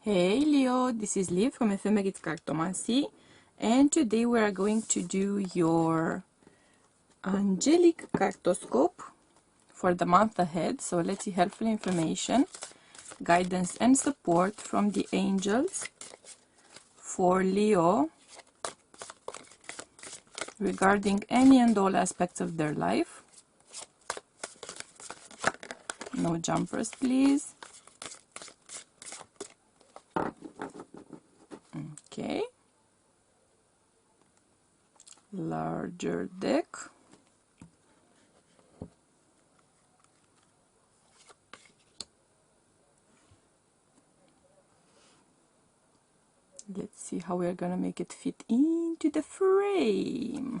Hey Leo, this is Liv from Angelic Cartomancy, and today we are going to do your Angelic Cartoscope for the month ahead. So let's see helpful information, guidance and support from the angels for Leo regarding any and all aspects of their life. No jumpers, please. Okay. Larger deck. Let's see how we're gonna make it fit into the frame.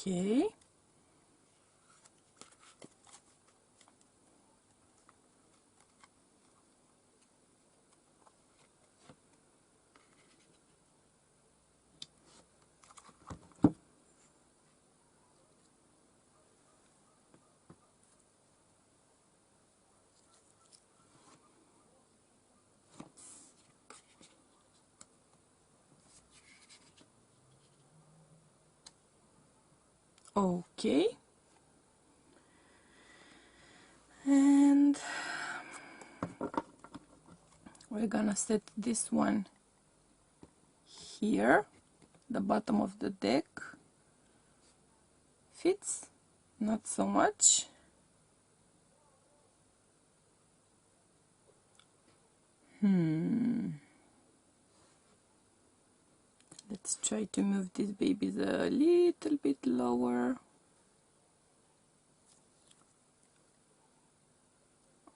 Okay. Okay. And we're gonna set this one here. The bottom of the deck fits, not so much. Let's try to move these babies a little bit lower.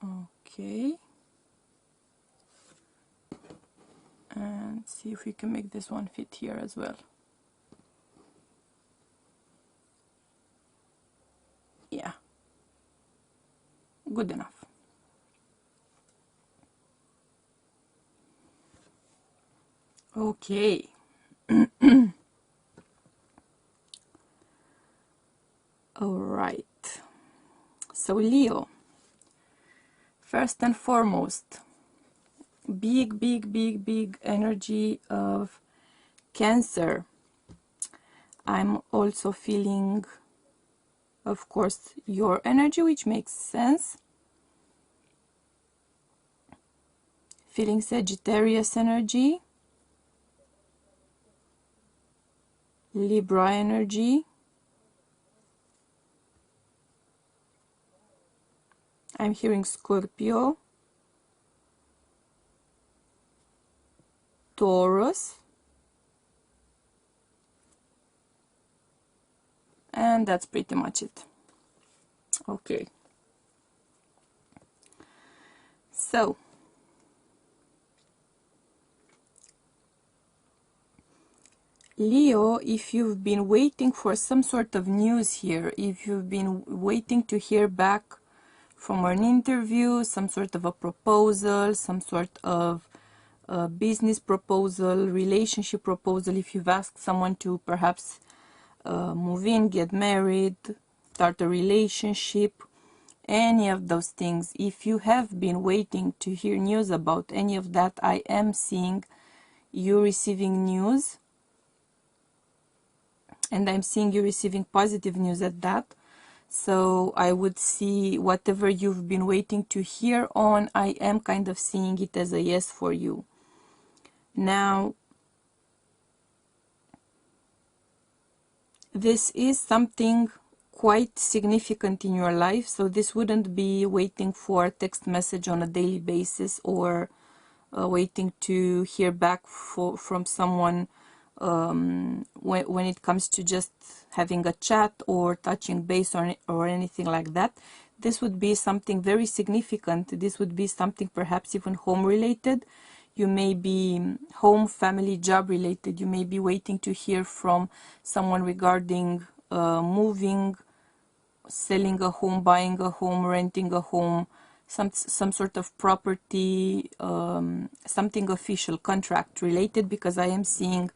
Okay. And see if we can make this one fit here as well. Yeah. Good enough. Okay. All right. So Leo, first and foremost, big energy of Cancer. I'm also feeling, of course, your energy, which makes sense. Feeling Sagittarius energy, Libra energy, I'm hearing Scorpio, Taurus, and that's pretty much it. Okay. So, Leo, if you've been waiting for some sort of news here, if you've been waiting to hear back from an interview, some sort of a proposal, some sort of a business proposal, relationship proposal, if you've asked someone to perhaps move in, get married, start a relationship, any of those things, if you have been waiting to hear news about any of that, I am seeing you receiving news. and I'm seeing you receiving positive news at that. So I would see whatever you've been waiting to hear on, I am kind of seeing it as a yes for you. Now, this is something quite significant in your life, so this wouldn't be waiting for a text message on a daily basis, or waiting to hear back from someone when it comes to just having a chat or touching base or anything like that. This would be something very significant. This would be something perhaps even home related. You may be home, family, job related. You may be waiting to hear from someone regarding moving, selling a home, buying a home, renting a home, some sort of property, something official, contract related, because I am seeing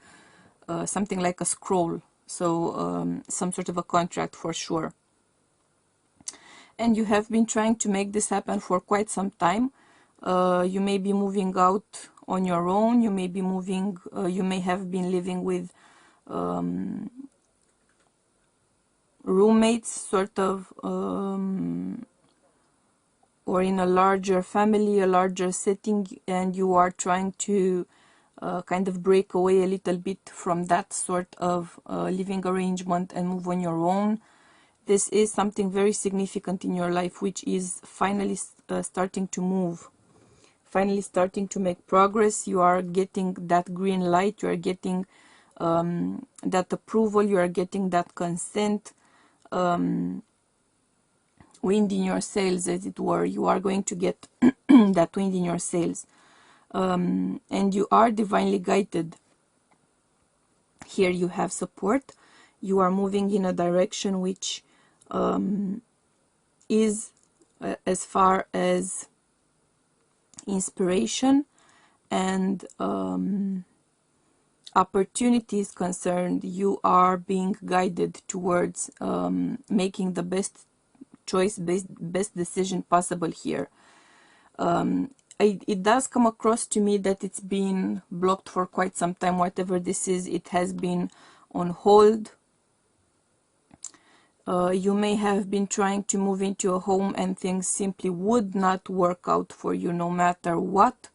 something like a scroll, so some sort of a contract for sure. And you have been trying to make this happen for quite some time. You may be moving out on your own, you may be moving, you may have been living with roommates, sort of, or in a larger family, a larger setting, and you are trying to kind of break away a little bit from that sort of living arrangement and move on your own. This is something very significant in your life, which is finally starting to move, finally starting to make progress. You are getting that green light, you are getting that approval, you are getting that consent, wind in your sails, as it were. You are going to get that wind in your sails, and you are divinely guided. Here you have support. You are moving in a direction which is, as far as inspiration and opportunity is concerned, you are being guided towards making the best choice, best decision possible here. It does come across to me that it's been blocked for quite some time. Whatever this is, it has been on hold. You may have been trying to move into a home and things simply would not work out for you, no matter what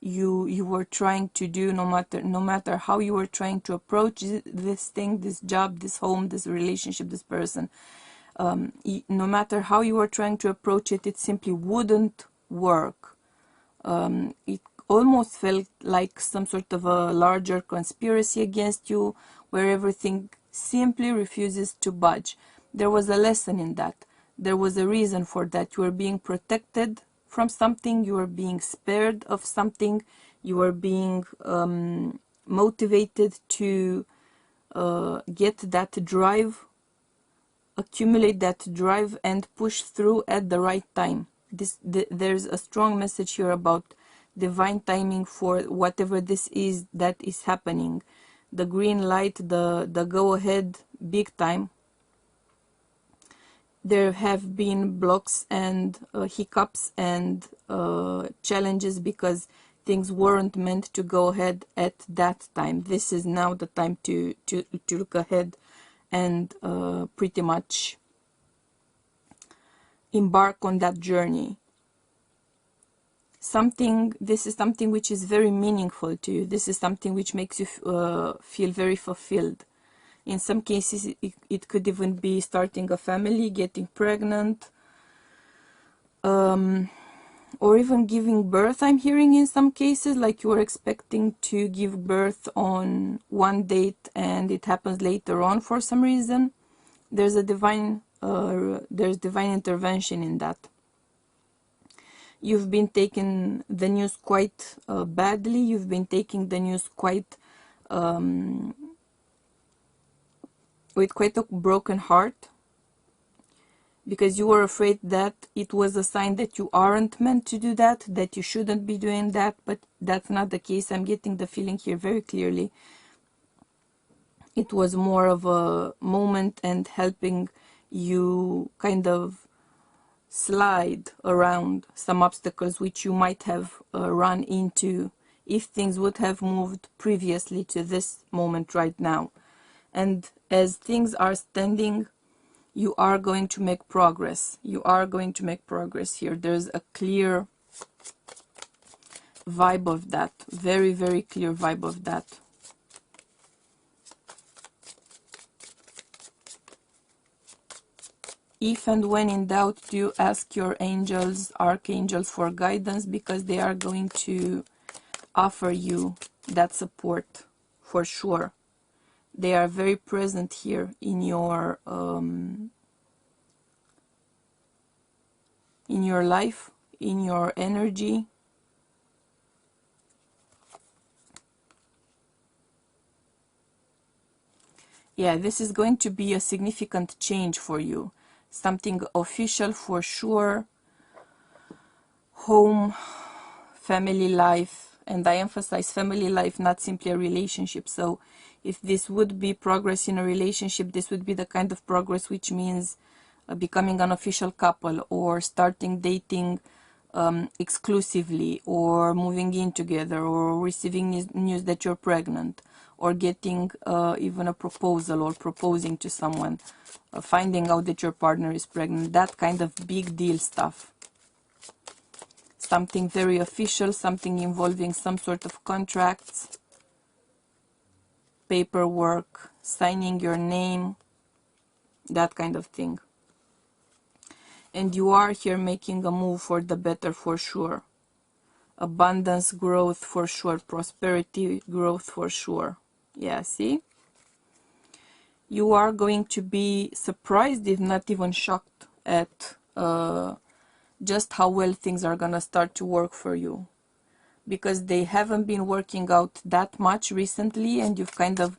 you were trying to do, no matter how you were trying to approach this thing, this job, this home, this relationship, this person. No matter how you were trying to approach it, it simply wouldn't work. It almost felt like some sort of a larger conspiracy against you, where everything simply refuses to budge. There was a lesson in that. There was a reason for that. You were being protected from something, you were being spared of something, you were being motivated to get that drive, accumulate that drive, and push through at the right time. There's a strong message here about divine timing for whatever this is that is happening. The green light, the go ahead, big time. There have been blocks and hiccups and challenges because things weren't meant to go ahead at that time. This is now the time to look ahead and pretty much embark on that journey. This is something which is very meaningful to you. This is something which makes you feel very fulfilled. In some cases, it could even be starting a family, getting pregnant, or even giving birth. I'm hearing in some cases, like you are expecting to give birth on one date and it happens later on for some reason. There's divine intervention in that. You've been taking the news quite badly. You've been taking the news quite with quite a broken heart, because you were afraid that it was a sign that you aren't meant to do that, that you shouldn't be doing that, but that's not the case. I'm getting the feeling here very clearly. It was more of a moment and helping you kind of slide around some obstacles which you might have run into if things would have moved previously to this moment right now. And as things are standing, you are going to make progress. You are going to make progress here. There's a clear vibe of that. Very, very clear vibe of that. If and when in doubt, do ask your angels, archangels for guidance, because they are going to offer you that support for sure. They are very present here in your life, in your energy. Yeah, this is going to be a significant change for you. Something official for sure. Home, family life, and I emphasize family life, not simply a relationship. So if this would be progress in a relationship, this would be the kind of progress which means becoming an official couple, or starting dating exclusively, or moving in together, or receiving news that you're pregnant, or getting even a proposal, or proposing to someone, finding out that your partner is pregnant, that kind of big deal stuff. Something very official, something involving some sort of contracts, paperwork, signing your name, that kind of thing. And you are here making a move for the better for sure. Abundance, growth for sure. Prosperity, growth for sure. Yeah, see? You are going to be surprised, if not even shocked, at just how well things are gonna start to work for you. Because they haven't been working out that much recently, and you've kind of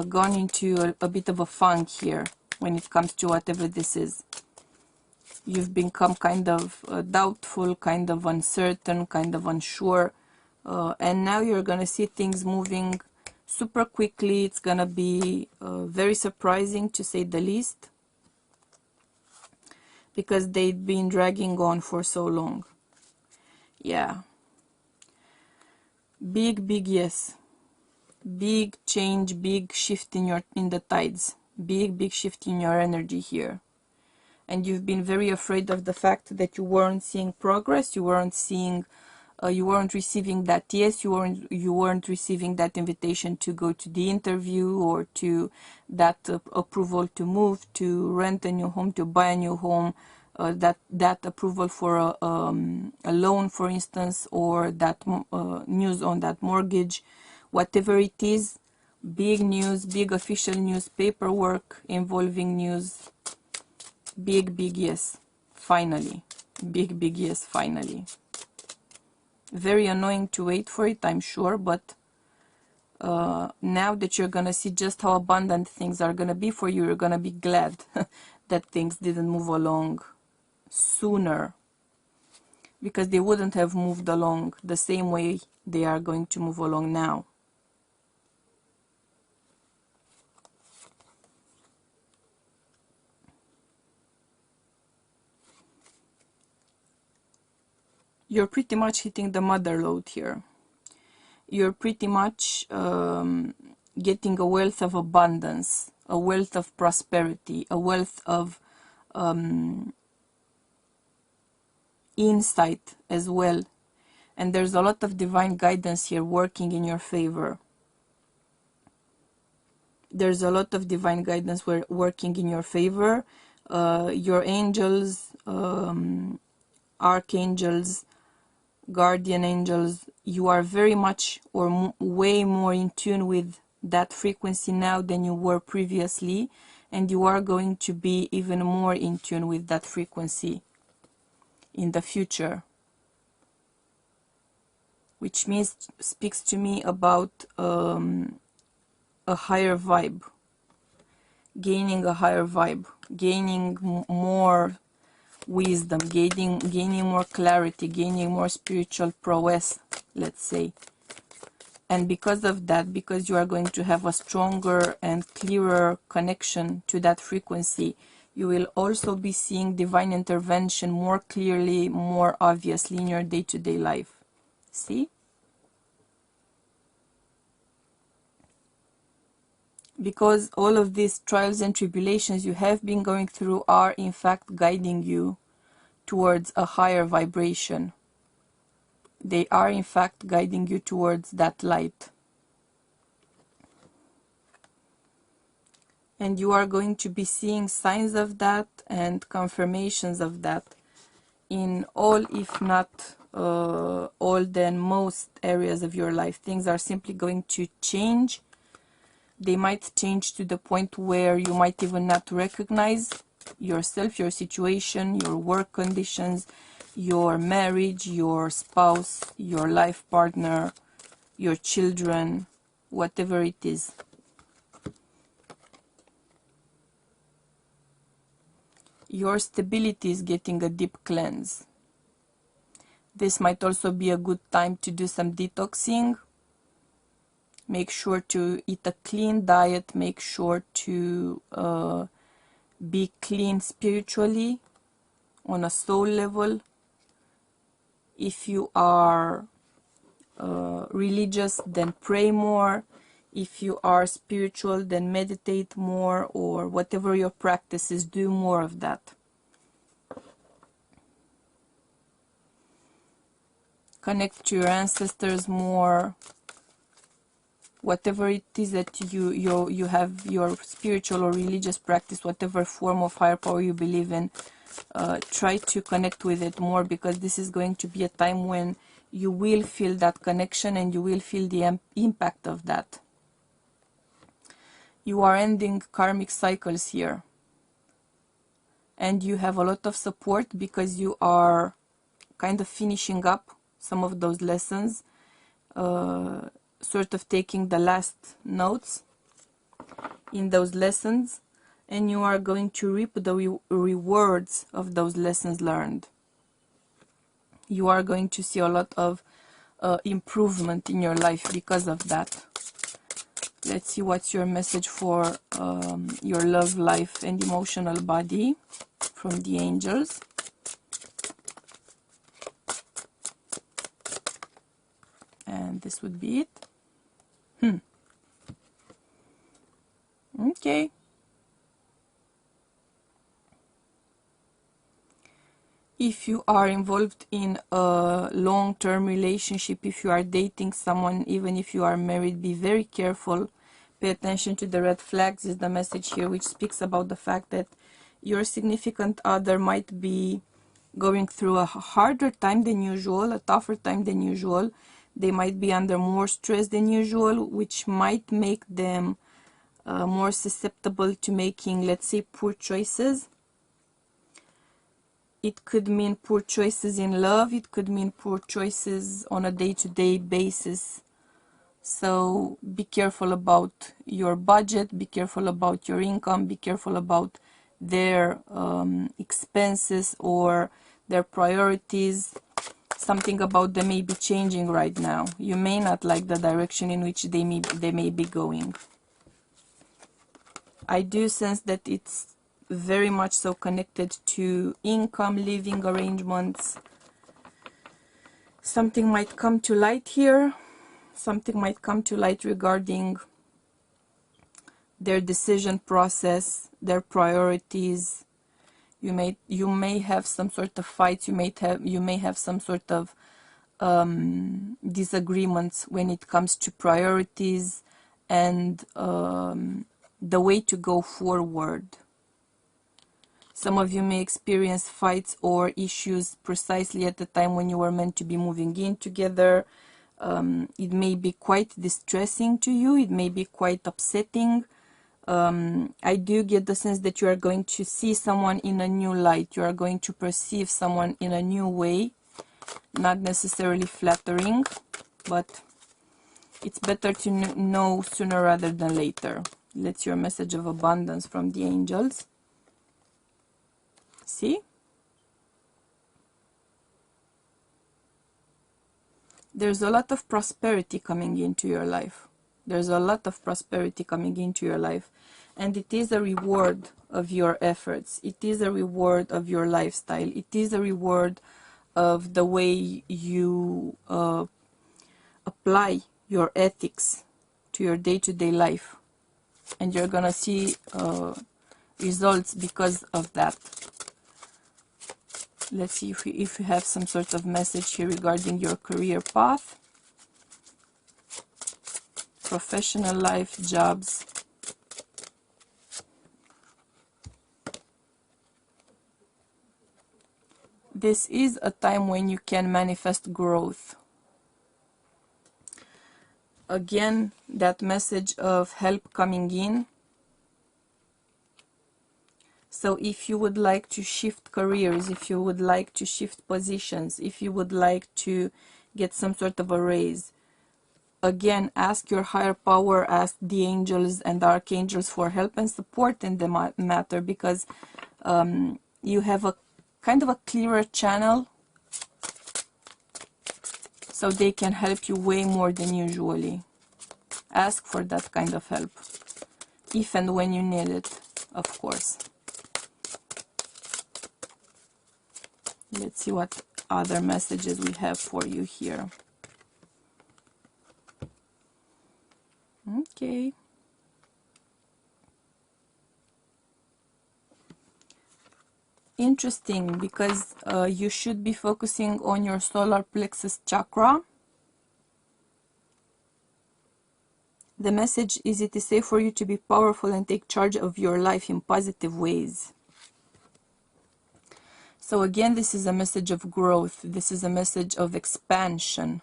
gone into a bit of a funk here when it comes to whatever this is. You've become kind of doubtful, kind of uncertain, kind of unsure, and now you're gonna see things moving super quickly. It's gonna be very surprising, to say the least, because they've been dragging on for so long. Yeah, big yes, big change, big shift in the tides, big shift in your energy here. And you've been very afraid of the fact that you weren't seeing progress, you weren't seeing, you weren't receiving that yes, you weren't receiving that invitation to go to the interview, or to that approval to move, to rent a new home, to buy a new home, that approval for a loan, for instance, or that news on that mortgage, whatever it is. Big news, big official news, paperwork involving news. Big yes, finally. Big yes, finally. Very annoying to wait for it, I'm sure, but now that you're gonna see just how abundant things are gonna be for you, you're gonna be glad that things didn't move along sooner, because they wouldn't have moved along the same way they are going to move along now. You're pretty much hitting the mother load here. You're pretty much getting a wealth of abundance, a wealth of prosperity, a wealth of insight as well. And there's a lot of divine guidance here working in your favor. There's a lot of divine guidance working in your favor. Your angels, archangels, guardian angels, you are very much, or way more in tune with that frequency now than you were previously, and you are going to be even more in tune with that frequency in the future, which means, speaks to me about a higher vibe, gaining a higher vibe, gaining more wisdom, gaining more clarity, gaining more spiritual prowess, let's say. And because of that, because you are going to have a stronger and clearer connection to that frequency, you will also be seeing divine intervention more clearly, more obviously in your day-to-day life. See? because all of these trials and tribulations you have been going through are in fact guiding you towards a higher vibration. They are in fact guiding you towards that light. And you are going to be seeing signs of that and confirmations of that in all, if not all, then most areas of your life. Things are simply going to change. They might change to the point where you might even not recognize yourself, your situation, your work conditions, your marriage, your spouse, your life partner, your children, whatever it is. Your stability is getting a deep cleanse. This might also be a good time to do some detoxing. Make sure to eat a clean diet. Make sure to be clean spiritually, on a soul level. If you are religious, then pray more. If you are spiritual, then meditate more, or whatever your practice is, do more of that. Connect to your ancestors more. Whatever it is that you have, your spiritual or religious practice, whatever form of higher power you believe in, try to connect with it more, because this is going to be a time when you will feel that connection and you will feel the impact of that. You are ending karmic cycles here, and you have a lot of support because you are kind of finishing up some of those lessons, sort of taking the last notes in those lessons, and you are going to reap the rewards of those lessons learned. You are going to see a lot of improvement in your life because of that. Let's see what's your message for your love life and emotional body from the angels. And this would be it. Okay. If you are involved in a long-term relationship, if you are dating someone, even if you are married, be very careful. Pay attention to the red flags is the message here, which speaks about the fact that your significant other might be going through a harder time than usual, a tougher time than usual. They might be under more stress than usual, which might make them more susceptible to making, let's say, poor choices. It could mean poor choices in love. It could mean poor choices on a day-to-day basis. So be careful about your budget. Be careful about your income. Be careful about their expenses or their priorities. Something about them may be changing right now. You may not like the direction in which they may be going. I do sense that it's very much so connected to income, living arrangements. Something might come to light here. Something might come to light regarding their decision process, their priorities. You may have some sort of fights. You may have some sort of disagreements when it comes to priorities and the way to go forward. Some of you may experience fights or issues precisely at the time when you were meant to be moving in together. It may be quite distressing to you. It may be quite upsetting. I do get the sense that you are going to see someone in a new light. You are going to perceive someone in a new way. Not necessarily flattering, but it's better to know sooner rather than later. Let's your message of abundance from the angels. See? There's a lot of prosperity coming into your life. There's a lot of prosperity coming into your life. And it is a reward of your efforts. It is a reward of your lifestyle. It is a reward of the way you apply your ethics to your day-to-day life. and you're gonna see results because of that. Let's see if you have some sort of message here regarding your career path, professional life, jobs. This is a time when you can manifest growth. Again, that message of help coming in. So if you would like to shift careers, if you would like to shift positions, if you would like to get some sort of a raise, again, ask your higher power, ask the angels and archangels for help and support in the matter, because you have a kind of a clearer channel, so they can help you way more than usually. Ask for that kind of help, if and when you need it, of course. Let's see what other messages we have for you here. Okay. Interesting, because you should be focusing on your solar plexus chakra. The message is, it is safe for you to be powerful and take charge of your life in positive ways. So again, this is a message of growth. This is a message of expansion,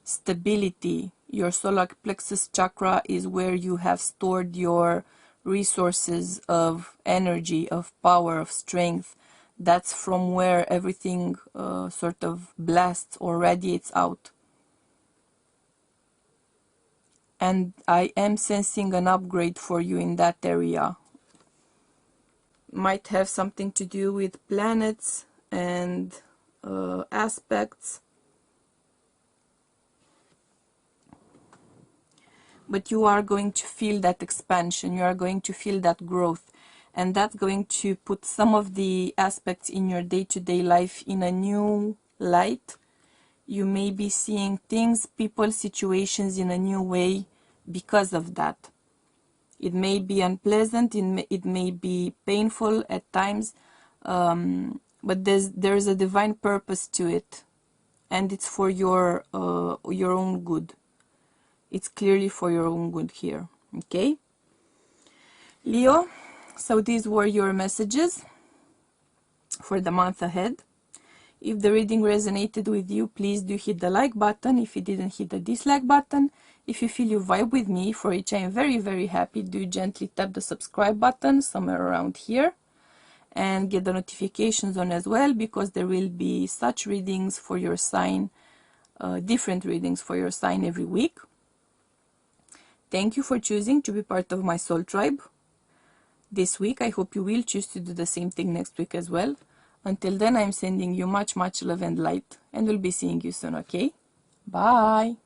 stability. Your solar plexus chakra is where you have stored your resources of energy, of power, of strength. That's from where everything sort of blasts or radiates out. And I am sensing an upgrade for you in that area. Might have something to do with planets and aspects. But you are going to feel that expansion, you are going to feel that growth, and that's going to put some of the aspects in your day-to-day life in a new light. You may be seeing things, people, situations in a new way because of that. It may be unpleasant, it may be painful at times, but there's a divine purpose to it, and it's for your own good. It's clearly for your own good here, okay? Leo, so these were your messages for the month ahead. If the reading resonated with you, please do hit the like button. If you didn't, hit the dislike button. If you feel you vibe with me, for which I am very, very happy, do gently tap the subscribe button somewhere around here. And get the notifications on as well, because there will be such readings for your sign, different readings for your sign every week. Thank you for choosing to be part of my soul tribe this week. I hope you will choose to do the same thing next week as well. Until then, I'm sending you much, much love and light, and we'll be seeing you soon, okay? Bye!